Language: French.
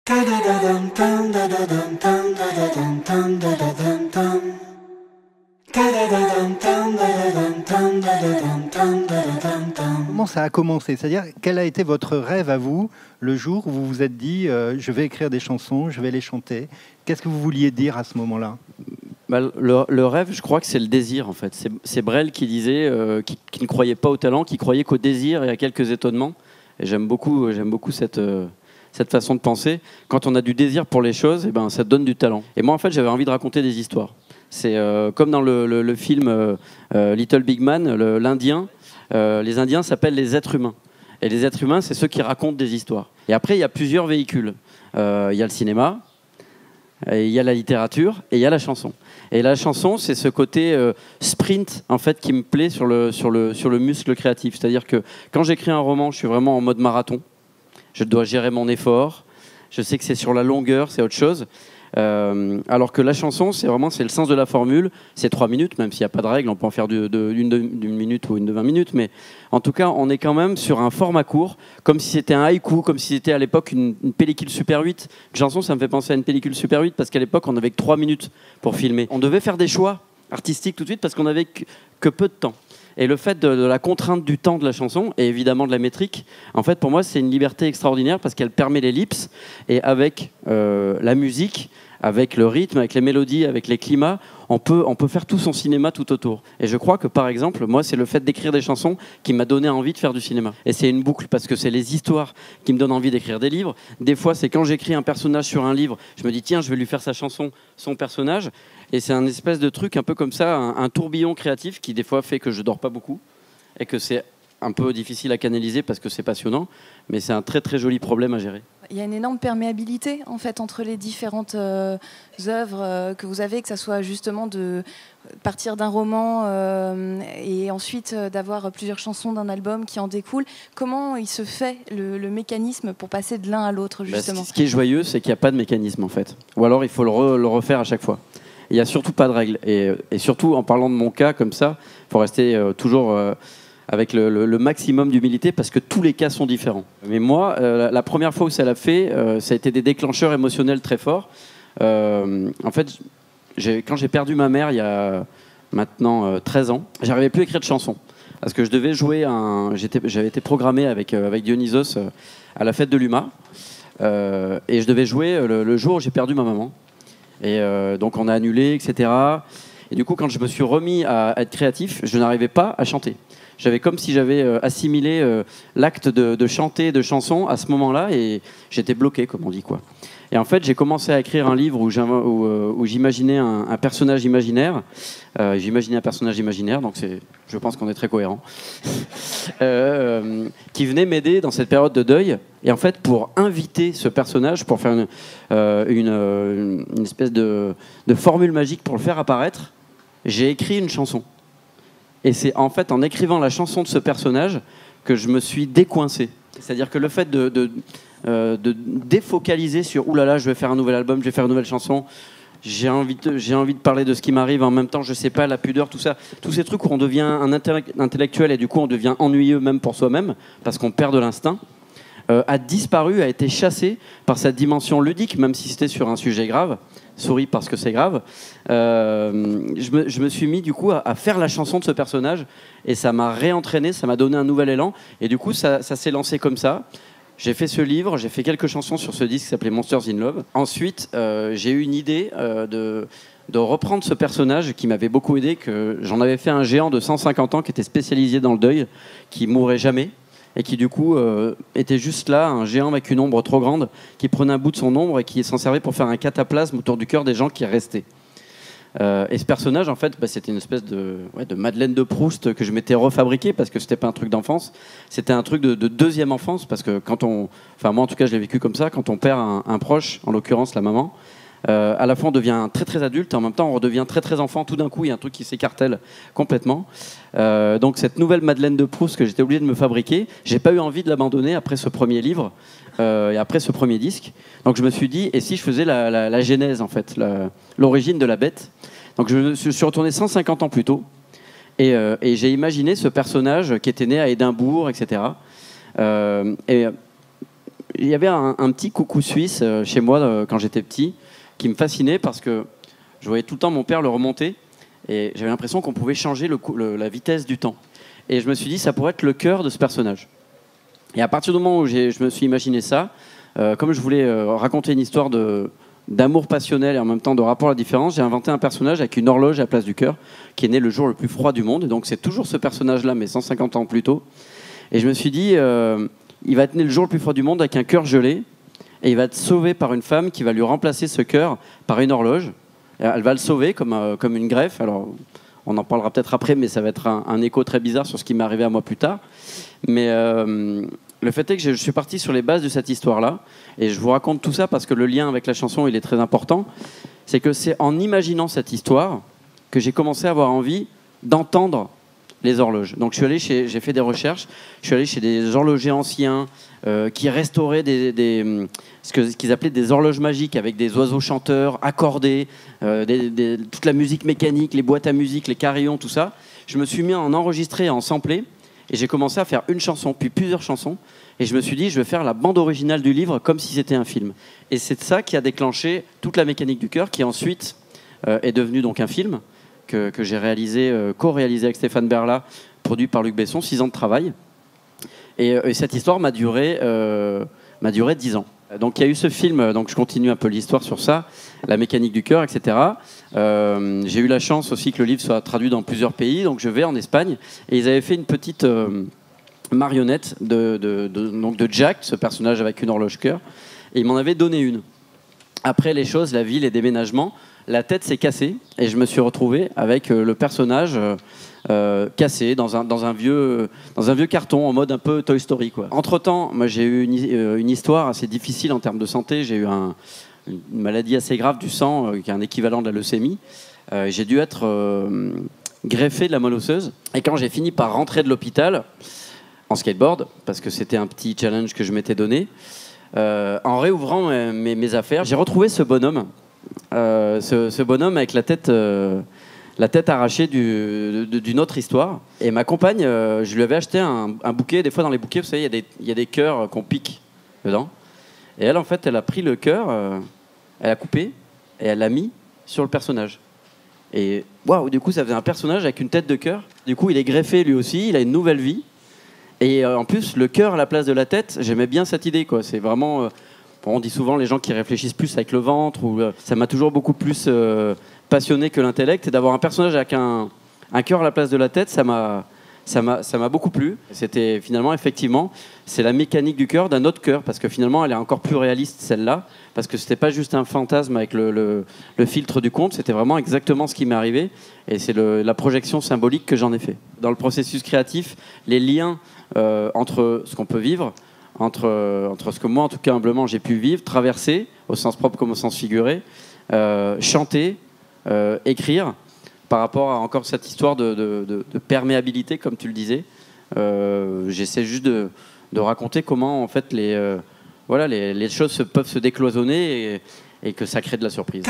Comment ça a commencé? C'est-à-dire, quel a été votre rêve à vous, le jour où vous vous êtes dit je vais écrire des chansons, je vais les chanter? Qu'est-ce que vous vouliez dire à ce moment-là? Le rêve, je crois que c'est le désir, en fait. C'est Brel qui disait qu'il ne croyait pas au talent, qu'il croyait qu'au désir et à quelques étonnements. Et j'aime beaucoup cette façon de penser. Quand on a du désir pour les choses, eh ben, ça te donne du talent. Et moi, en fait, j'avais envie de raconter des histoires. C'est comme dans le film Little Big Man, l'Indien. Les Indiens s'appellent les êtres humains. Et les êtres humains, c'est ceux qui racontent des histoires. Et après, il y a plusieurs véhicules. Il y a le cinéma, il y a la littérature et il y a la chanson. Et la chanson, c'est ce côté sprint en fait, qui me plaît sur le muscle créatif. C'est-à-dire que quand j'écris un roman, je suis vraiment en mode marathon. Je dois gérer mon effort. Je sais que c'est sur la longueur, c'est autre chose. Alors que la chanson, c'est le sens de la formule. C'est 3 minutes, même s'il n'y a pas de règle, on peut en faire d'une minute ou une de 20 minutes. Mais en tout cas, on est quand même sur un format court, comme si c'était un haïku, comme si c'était à l'époque une pellicule Super 8. Une chanson, ça me fait penser à une pellicule Super 8 parce qu'à l'époque, on n'avait que 3 minutes pour filmer. On devait faire des choix artistiques tout de suite parce qu'on n'avait que peu de temps. Et le fait de la contrainte du temps de la chanson et évidemment de la métrique, en fait, pour moi, c'est une liberté extraordinaire parce qu'elle permet l'ellipse et avec la musique, avec le rythme, avec les mélodies, avec les climats, on peut faire tout son cinéma tout autour. Et je crois que, par exemple, moi, c'est le fait d'écrire des chansons qui m'a donné envie de faire du cinéma. Et c'est une boucle parce que c'est les histoires qui me donnent envie d'écrire des livres. Des fois, c'est quand j'écris un personnage sur un livre, je me dis, tiens, je vais lui faire sa chanson, son personnage. Et c'est un espèce de truc un peu comme ça, un tourbillon créatif qui, des fois, fait que je dors pas beaucoup et que c'est un peu difficile à canaliser parce que c'est passionnant, mais c'est un très très joli problème à gérer. Il y a une énorme perméabilité en fait entre les différentes œuvres que vous avez, que ça soit justement de partir d'un roman et ensuite d'avoir plusieurs chansons d'un album qui en découlent. Comment il se fait le mécanisme pour passer de l'un à l'autre justement? Ce qui est joyeux, c'est qu'il n'y a pas de mécanisme en fait, ou alors il faut le refaire à chaque fois. Il n'y a surtout pas de règles et surtout en parlant de mon cas comme ça, il faut rester toujours avec le maximum d'humilité parce que tous les cas sont différents. Mais moi, la première fois où ça l'a fait, ça a été des déclencheurs émotionnels très forts. En fait, quand j'ai perdu ma mère il y a maintenant 13 ans, j'arrivais plus à écrire de chansons. Parce que je devais jouer, j'avais été programmé avec Dionysos à la fête de l'UMA. Et je devais jouer le jour où j'ai perdu ma maman. Et donc on a annulé, etc. Et du coup, quand je me suis remis à être créatif, je n'arrivais pas à chanter. J'avais comme si j'avais assimilé l'acte de chanter, de chanson à ce moment-là, et j'étais bloqué, comme on dit, quoi. Et en fait, j'ai commencé à écrire un livre où j'imaginais un personnage imaginaire. J'imaginais un personnage imaginaire, donc je pense qu'on est très cohérents, qui venait m'aider dans cette période de deuil. Et en fait, pour inviter ce personnage, pour faire une espèce de formule magique pour le faire apparaître, j'ai écrit une chanson. Et c'est en fait en écrivant la chanson de ce personnage que je me suis décoincé. C'est-à-dire que le fait de défocaliser sur « oulala, je vais faire un nouvel album, je vais faire une nouvelle chanson », j'ai envie de parler de ce qui m'arrive, en même temps, je sais pas, la pudeur, tout ça. Tous ces trucs où on devient un intellectuel et du coup on devient ennuyeux même pour soi-même, parce qu'on perd de l'instinct, a disparu, a été chassé par cette dimension ludique, même si c'était sur un sujet grave. Souris parce que c'est grave. Je me suis mis du coup à faire la chanson de ce personnage et ça m'a réentraîné, ça m'a donné un nouvel élan et du coup ça s'est lancé comme ça. J'ai fait ce livre, j'ai fait quelques chansons sur ce disque qui s'appelait Monsters in Love. Ensuite, j'ai eu une idée de reprendre ce personnage qui m'avait beaucoup aidé, que j'en avais fait un géant de 150 ans qui était spécialisé dans le deuil, qui mourrait jamais. Et qui du coup était juste là, un géant avec une ombre trop grande, qui prenait un bout de son ombre et qui s'en servait pour faire un cataplasme autour du cœur des gens qui restaient. Et ce personnage, en fait, c'était une espèce de Madeleine de Proust que je m'étais refabriqué parce que c'était pas un truc d'enfance, c'était un truc de deuxième enfance parce que moi en tout cas je l'ai vécu comme ça, quand on perd un proche, en l'occurrence la maman, à la fois on devient très très adulte et en même temps on redevient très très enfant. Tout d'un coup il y a un truc qui s'écartèle complètement. Donc cette nouvelle Madeleine de Proust que j'étais obligé de me fabriquer, j'ai pas eu envie de l'abandonner après ce premier livre et après ce premier disque. Donc je me suis dit, et si je faisais la genèse en fait, l'origine de la bête. Donc je suis retourné 150 ans plus tôt et j'ai imaginé ce personnage qui était né à Édimbourg, etc. Et il y avait un petit coucou suisse chez moi quand j'étais petit qui me fascinait parce que je voyais tout le temps mon père le remonter et j'avais l'impression qu'on pouvait changer la vitesse du temps. Et je me suis dit, ça pourrait être le cœur de ce personnage. Et à partir du moment où je me suis imaginé ça, comme je voulais raconter une histoire d'amour passionnel et en même temps de rapport à la différence, j'ai inventé un personnage avec une horloge à la place du cœur qui est né le jour le plus froid du monde. Et donc c'est toujours ce personnage-là, mais 150 ans plus tôt. Et je me suis dit, il va être né le jour le plus froid du monde avec un cœur gelé et il va être sauvé par une femme qui va lui remplacer ce cœur par une horloge. Elle va le sauver comme une greffe. Alors, on en parlera peut-être après, mais ça va être un écho très bizarre sur ce qui m'est arrivé à moi plus tard. Mais le fait est que je suis parti sur les bases de cette histoire-là. Et je vous raconte tout ça parce que le lien avec la chanson, il est très important. C'est que c'est en imaginant cette histoire que j'ai commencé à avoir envie d'entendre les horloges. Donc j'ai fait des recherches, je suis allé chez des horlogers anciens qui restauraient ce qu'ils appelaient des horloges magiques avec des oiseaux chanteurs accordés, toute la musique mécanique, les boîtes à musique, les carillons, tout ça. Je me suis mis à en enregistrer, à en sampler et j'ai commencé à faire une chanson, puis plusieurs chansons et je me suis dit je vais faire la bande originale du livre comme si c'était un film. Et c'est ça qui a déclenché toute la mécanique du cœur qui ensuite est devenue donc un film que j'ai réalisé, co-réalisé avec Stéphane Berla, produit par Luc Besson, 6 ans de travail. Et cette histoire m'a duré 10 ans. Donc il y a eu ce film, donc je continue un peu l'histoire sur ça, la mécanique du cœur, etc. J'ai eu la chance aussi que le livre soit traduit dans plusieurs pays, donc je vais en Espagne, et ils avaient fait une petite marionnette donc de Jack, ce personnage avec une horloge cœur, et ils m'en avaient donné une. Après les choses, la vie, les déménagements, la tête s'est cassée et je me suis retrouvé avec le personnage cassé dans un vieux carton en mode un peu Toy Story, quoi. Entre-temps, moi j'ai eu une histoire assez difficile en termes de santé. J'ai eu une maladie assez grave du sang qui est un équivalent de la leucémie. J'ai dû être greffé de la moelle osseuse. Et quand j'ai fini par rentrer de l'hôpital en skateboard, parce que c'était un petit challenge que je m'étais donné, en réouvrant mes affaires, j'ai retrouvé ce bonhomme. Ce bonhomme avec la tête arrachée d'une autre histoire. Et ma compagne, je lui avais acheté un bouquet. Des fois, dans les bouquets, vous savez, il y a des cœurs qu'on pique dedans. Et elle, en fait, elle a pris le cœur, elle a coupé et elle l'a mis sur le personnage. Et waouh, du coup, ça faisait un personnage avec une tête de cœur. Du coup, il est greffé lui aussi, il a une nouvelle vie. Et en plus, le cœur à la place de la tête, j'aimais bien cette idée, quoi. C'est vraiment... on dit souvent les gens qui réfléchissent plus avec le ventre. Ça m'a toujours beaucoup plus passionné que l'intellect. Et d'avoir un personnage avec un cœur à la place de la tête, ça m'a beaucoup plu. C'était finalement, effectivement, c'est la mécanique du cœur d'un autre cœur. Parce que finalement, elle est encore plus réaliste, celle-là. Parce que c'était pas juste un fantasme avec le filtre du conte. C'était vraiment exactement ce qui m'est arrivé. Et c'est la projection symbolique que j'en ai fait. Dans le processus créatif, les liens entre ce qu'on peut vivre, entre ce que moi, en tout cas humblement, j'ai pu vivre, traverser, au sens propre comme au sens figuré, chanter, écrire, par rapport à encore cette histoire de perméabilité, comme tu le disais. J'essaie juste de raconter comment, en fait, les choses peuvent se décloisonner et que ça crée de la surprise.